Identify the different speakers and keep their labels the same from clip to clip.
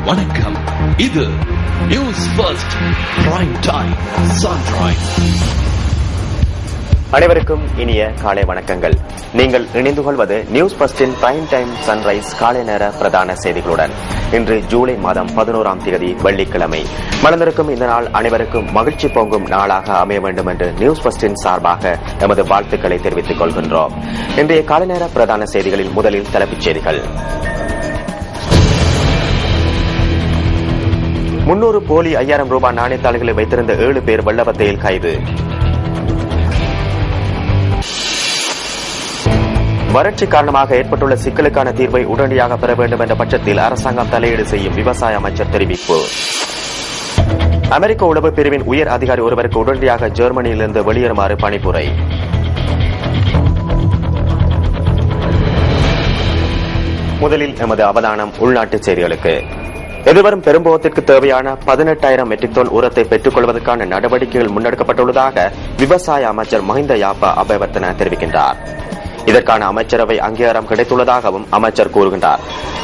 Speaker 1: வணக்கம். இது news first prime time sunrise.
Speaker 2: அனைவருக்கும் இனிய காலை வணக்கங்கள். நீங்கள் இணைந்து கொள்வது நியூஸ் ஃபர்ஸ்டின் பிரைம் டைம் சன்ரைஸ் காலை நேர பிரதான செய்திகளுடன். இன்று ஜூலை மாதம் 11ஆம் தேதி வெள்ளிக்கிழமை. மலர்ந்திருக்கும் இந்த நாள் அனைவருக்கும் மகிழ்ச்சி பொங்கும் நாளாக அமைய வேண்டும் என்று நியூஸ் ஃபர்ஸ்டின் சார்பாக எமது வாழ்த்துக்களை தெரிவித்துக் கொள்கின்றோம். இன்றைய காலை நேர பிரதான செய்திகளில் முதலில் தலைப்புச் செய்திகள். 300 போலி 5000 ரூபாய் நாணயத்தாள்களை வைத்திருந்த 7 பேர் வெள்ளவத்தையில் கைது. வறட்சி காரணமாக ஏற்பட்டுள்ள சிக்கலுக்கான தீர்வை உடனடியாக பெற வேண்டும் என்ற பட்சத்தில் அரசாங்கம் தலையீடு செய்யும் விவசாய அமைச்சர் தெரிவிப்பு. அமெரிக்க உளவு பிரிவின் உயர் அதிகாரி ஒருவருக்கு உடனடியாக ஜெர்மனியிலிருந்து வெளியேறுமாறு பணிப்புரை. முதலில் எமது அவதானம் உள்நாட்டு செய்திகளுக்கு. எதிர்வரும் பெரும்போகத்திற்கு தேவையான 18,000 மெட்ரிக் டன் உரத்தை பெற்றுக் கொள்வதற்கான நடவடிக்கைகள் முன்னெடுக்கப்பட்டுள்ளதாக விவசாய அமைச்சர் மஹிந்த யாப்பா அபேவர்த்தன தெரிவிக்கின்றார். இதற்கான அமைச்சரவை அங்கீகாரம் கிடைத்துள்ளதாகவும் அமைச்சர் கூறுகின்றார்.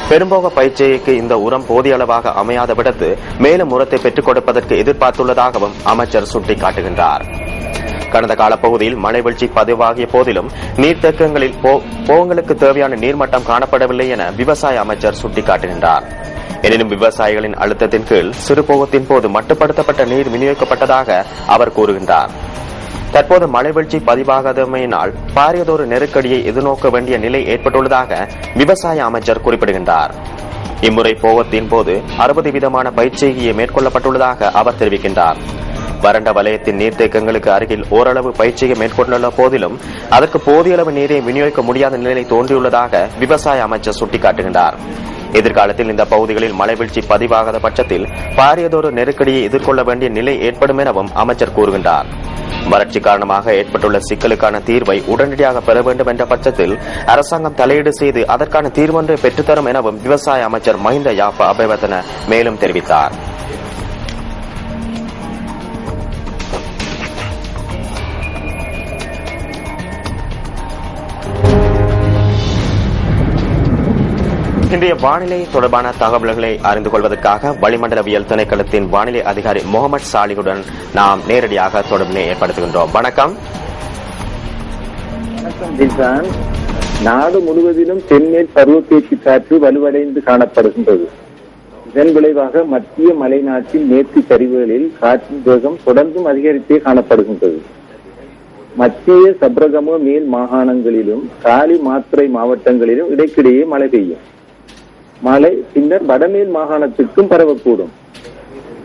Speaker 2: பெரும்போக பயிற்சிக்கு இந்த உரம் போதிய அளவாக அமையாத விடத்து மேலும் உரத்தை பெற்றுக் கொடுப்பதற்கு எதிர்பார்த்துள்ளதாகவும் அமைச்சர் சுட்டிக்காட்டுகின்றார். கடந்த கால பகுதியில் மழை வீழ்ச்சி பதிவாகிய போதிலும் நீர்த்தேக்கங்களில் போகங்களுக்கு தேவையான நீர்மட்டம் காணப்படவில்லை என விவசாய அமைச்சர் சுட்டிக்காட்டுகின்றார். எனினும் விவசாயிகளின் அழுத்தத்தின் கீழ் சிறுபோகத்தின் போது மட்டுப்படுத்தப்பட்ட நீர் விநியோகிக்கப்பட்டதாக அவர் கூறுகின்றார். தற்போது மழை வீழ்ச்சி பதிவாகாதமையினால் பாரியதொரு நெருக்கடியை எதிர்நோக்க வேண்டிய நிலை ஏற்பட்டுள்ளதாக விவசாய அமைச்சர் குறிப்பிடுகின்றார். இம்முறை போகத்தின் போது 60 விதமான பயிற்சியை மேற்கொள்ளப்பட்டுள்ளதாக அவர் தெரிவிக்கின்றார். வறண்ட வலயத்தின் நீர்த்தேக்கங்களுக்கு அருகில் ஓரளவு பயிற்சியை மேற்கொண்டுள்ள போதிலும் அதற்கு போதிய அளவு நீரை விநியோகிக்க முடியாத நிலை தோன்றியுள்ளதாக விவசாய அமைச்சர் சுட்டிக்காட்டுகின்றார். எதிர்காலத்தில் இந்த பகுதிகளில் மழை வீழ்ச்சி பதிவாகாத பட்சத்தில் பாரியதொரு நெருக்கடியை எதிர்கொள்ள வேண்டிய நிலை ஏற்படும் எனவும் அமைச்சர் கூறுகின்றார். வறட்சி காரணமாக ஏற்பட்டுள்ள சிக்கலுக்கான தீர்வை உடனடியாக பெற வேண்டும் என்ற பட்சத்தில் அரசாங்கம் தலையீடு செய்து அதற்கான தீர்வொன்றை பெற்றுத்தரும் எனவும் விவசாய அமைச்சர் மஹிந்த யாப்பா அபேவர்த்தன மேலும் தெரிவித்தார். இன்றைய வானிலை தொடர்பான தகவல்களை அறிந்து கொள்வதற்காக வளிமண்டலவியல் திணைக்களத்தின் வானிலை அதிகாரி முகமது சாலிகுடன் நாம் நேரடியாக தொடர்பினை ஏற்படுத்துகின்றோம். வணக்கம்.
Speaker 3: வணக்கம். நாடு முழுவதிலும் தென்மேல் பருவப்பேச்சு காற்று வலுவடைந்து காணப்படுகின்றது. இதன் விளைவாக மத்திய மலைநாட்டின் மேற்கு சரிவுகளில் காற்றின் வேகம் தொடர்ந்தும் அதிகரித்தே காணப்படுகின்றது. மத்திய சப்ரகம மேல் மாகாணங்களிலும் காலி மாத்திரை மாவட்டங்களிலும் இடைக்கிடையே மழை பெய்யும். மழை பின்னர் வடமேல் மாகாணத்திற்கும் பரவக்கூடும்.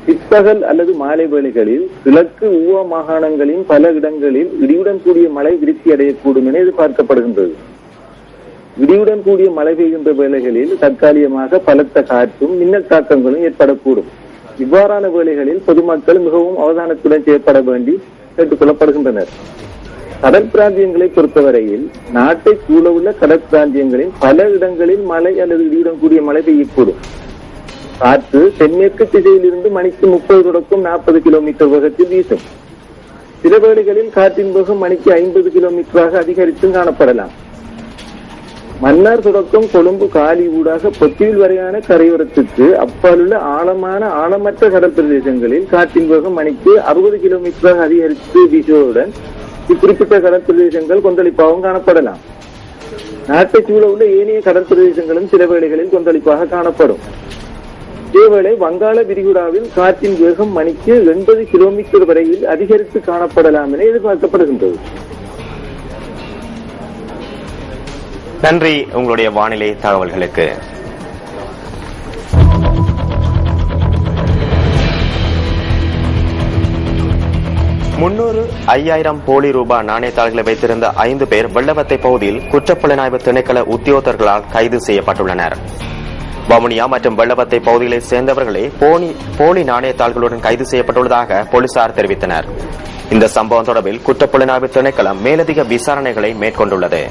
Speaker 3: பிற்பகல் அல்லது மாலை வேளைகளில் கிழக்கு ஊவா மாகாணங்களின் பல இடங்களில் இடியுடன் கூடிய மழை விருத்தி அடையக்கூடும் என எதிர்பார்க்கப்படுகின்றது. இடியுடன் கூடிய மழை பெய்கின்ற வேளைகளில் தற்காலிகமாக பலத்த காற்றும் மின்னல் தாக்கங்களும் ஏற்படக்கூடும். இவ்வாறான வேளைகளில் பொதுமக்கள் மிகவும் அவதானத்துடன் செயற்பட வேண்டி கேட்டுக் கொள்ளப்படுகின்றனர். கடல் பிராந்தியங்களை பொறுத்தவரையில் நாட்டை சூழவுள்ள கடல் பிராந்தியங்களில் பல இடங்களில் மழை அல்லது இடியுடன் கூடிய மழை பெய்யக்கூடும். காற்று தென்மேற்கு திசையிலிருந்து மணிக்கு 30 தொடக்கம் 40 கிலோமீட்டர் வேகத்தில் வீசும். சில வேளைகளில் காற்றின் வேகம் மணிக்கு 50 கிலோமீட்டராக அதிகரித்தும் காணப்படலாம். மன்னார் தொடக்கம் கொழும்பு காலி ஊடாக பொத்தியில் வரையான கரையோரத்துக்கு அப்பாலுள்ள ஆழமற்ற கடல் பிரதேசங்களில் காற்றின் வேகம் மணிக்கு 60 கிலோமீட்டராக அதிகரித்து வீசுவதுடன் இக்குறிப்பிட்ட கடல் பிரதேசங்கள் கொந்தளிப்பாகவும் காணப்படலாம். நாட்டை சூழ உள்ள ஏனைய கடல் பிரதேசங்களும் சில வேளைகளில் கொந்தளிப்பாக காணப்படும். இதேவேளை வங்காள விரிகுடாவில் காற்றின் வேகம் மணிக்கு 80 கிலோமீட்டர் வரையில் அதிகரித்து காணப்படலாம் என எதிர்பார்க்கப்படுகின்றது.
Speaker 2: நன்றி உங்களுடைய வானிலை தகவல்களுக்கு. 300, 5000 போலி ரூபாய் நாணயத்தாள்களை வைத்திருந்த 5 பேர் வெள்ளவத்தை பகுதியில் குற்றப்புலனாய்வு திணைக்கள உத்தியோகத்தர்களால் கைது செய்யப்பட்டுள்ளனர். வவுனியா மற்றும் வெள்ளவத்தை பகுதிகளைச் சேர்ந்தவர்களே போலி நாணயத்தாள்களுடன் கைது செய்யப்பட்டுள்ளதாக போலீசார் தெரிவித்தனர். இந்த சம்பவம் தொடர்பில் குற்றப்புலனாய்வு திணைக்களம் மேலதிக விசாரணைகளை மேற்கொண்டுள்ளது.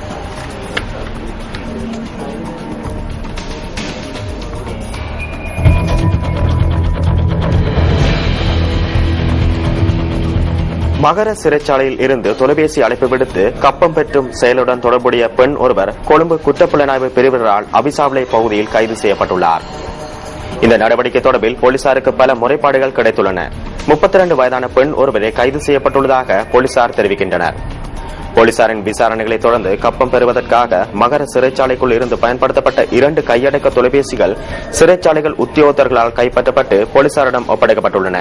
Speaker 2: மகர சிறைச்சாலையில் இருந்து தொலைபேசி அழைப்பு விடுத்து கப்பம் பெற்றும் செயலுடன் தொடர்புடைய பெண் ஒருவர் கொழும்பு குற்றப்புலனாய்வு பிரிவினரால் அபிசாவளை பகுதியில் கைது செய்யப்பட்டுள்ளார். இந்த நடவடிக்கை தொடர்பில் போலீசாருக்கு பல முறைப்பாடுகள் கிடைத்துள்ளன. 32 வயதான பெண் ஒருவரை கைது செய்யப்பட்டுள்ளதாக போலீசார் தெரிவிக்கின்றனர். போலீசாரின் விசாரணைகளை தொடர்ந்து கப்பம் பெறுவதற்காக மகர சிறைச்சாலைக்குள் இருந்து பயன்படுத்தப்பட்ட 2 கையடக்க தொலைபேசிகள் சிறைச்சாலைகள் உத்தியோகத்தர்களால் கைப்பற்றப்பட்டு போலீசாரிடம் ஒப்படைக்கப்பட்டுள்ளன.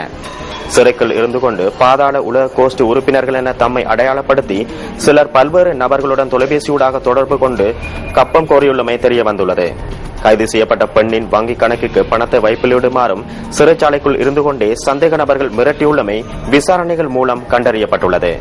Speaker 2: சிறைக்குள் இருந்து கொண்டு பாதாள உலக கோஷ்டி உறுப்பினர்கள் என தம்மை அடையாளப்படுத்தி சிலர் பல்வேறு நபர்களுடன் தொலைபேசியூடாக தொடர்பு கொண்டு கப்பம் கோரியுள்ளமை தெரிய வந்துள்ளது. கைது செய்யப்பட்ட பெண்ணின் வங்கிக் கணக்குக்கு பணத்தை வைப்பிலிடுமாறும் சிறைச்சாலைக்குள் இருந்து கொண்டே சந்தேக நபர்கள் மிரட்டியுள்ளமை விசாரணைகள் மூலம் கண்டறியப்பட்டுள்ளது.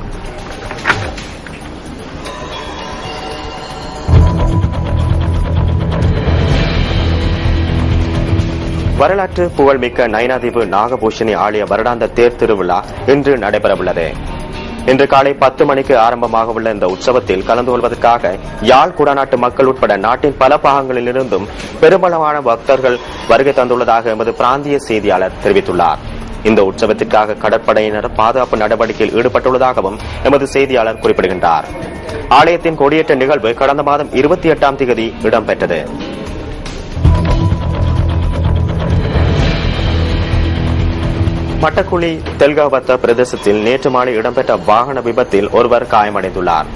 Speaker 2: வரலாற்று புகழ்மிக்க நயினாதீவு நாகபூஷணி ஆலய வருடாந்த தேர் திருவிழா இன்று நடைபெறவுள்ளது. இன்று காலை 10 மணிக்கு ஆரம்பமாக உள்ள இந்த உற்சவத்தில் கலந்து கொள்வதற்காக யாழ் குடாநாட்டு மக்கள் உட்பட நாட்டின் பல பாகங்களிலிருந்தும் பெருமளவான பக்தர்கள் வருகை தந்துள்ளதாக எமது பிராந்திய செய்தியாளர் தெரிவித்துள்ளார். இந்த உற்சவத்திற்காக கடற்படையினர் பாதுகாப்பு நடவடிக்கையில் ஈடுபட்டுள்ளதாகவும் எமது செய்தியாளர் குறிப்பிடுகின்றார். ஆலயத்தின் கொடியேற்ற நிகழ்வு கடந்த மாதம் 28ஆம் தேதி இடம்பெற்றது. மட்டக்குழி தெல்காவத்த பிரதேசத்தில் நேற்று மாலை இடம்பெற்ற வாகன விபத்தில் ஒருவர் காயமடைந்துள்ளார்.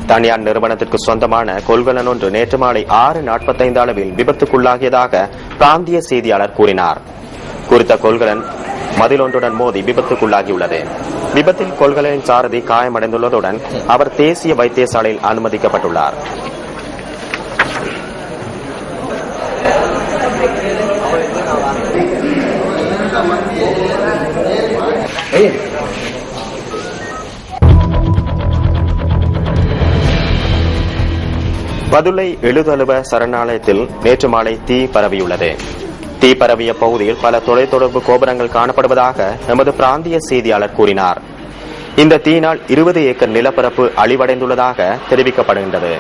Speaker 2: தனியார் நிறுவனத்திற்கு சொந்தமான கொள்கலன் ஒன்று நேற்று மாலை 6:45 அளவில் விபத்துக்குள்ளாகியதாக பிராந்திய செய்தியாளர் கூறினார். குறித்த கொள்கலன் மதிலொன்றுடன் மோதி விபத்துக்குள்ளாகியுள்ளது. விபத்தில் கொள்கலனின் சாரதி காயமடைந்துள்ளதுடன் அவர் தேசிய வைத்தியசாலையில் அனுமதிக்கப்பட்டுள்ளார். பதுளை எழுதலுவ சரணாலயத்தில் நேற்று மாலை தீ பரவியுள்ளது. தீ பரவிய பகுதியில் பல தொலைத்தொடர்பு கோபுரங்கள் காணப்படுவதாக எமது பிராந்திய செய்தியாளர் கூறினார். இந்த தீயினால் 20 ஏக்கர் நிலப்பரப்பு அழிவடைந்துள்ளதாக தெரிவிக்கப்படுகின்றது.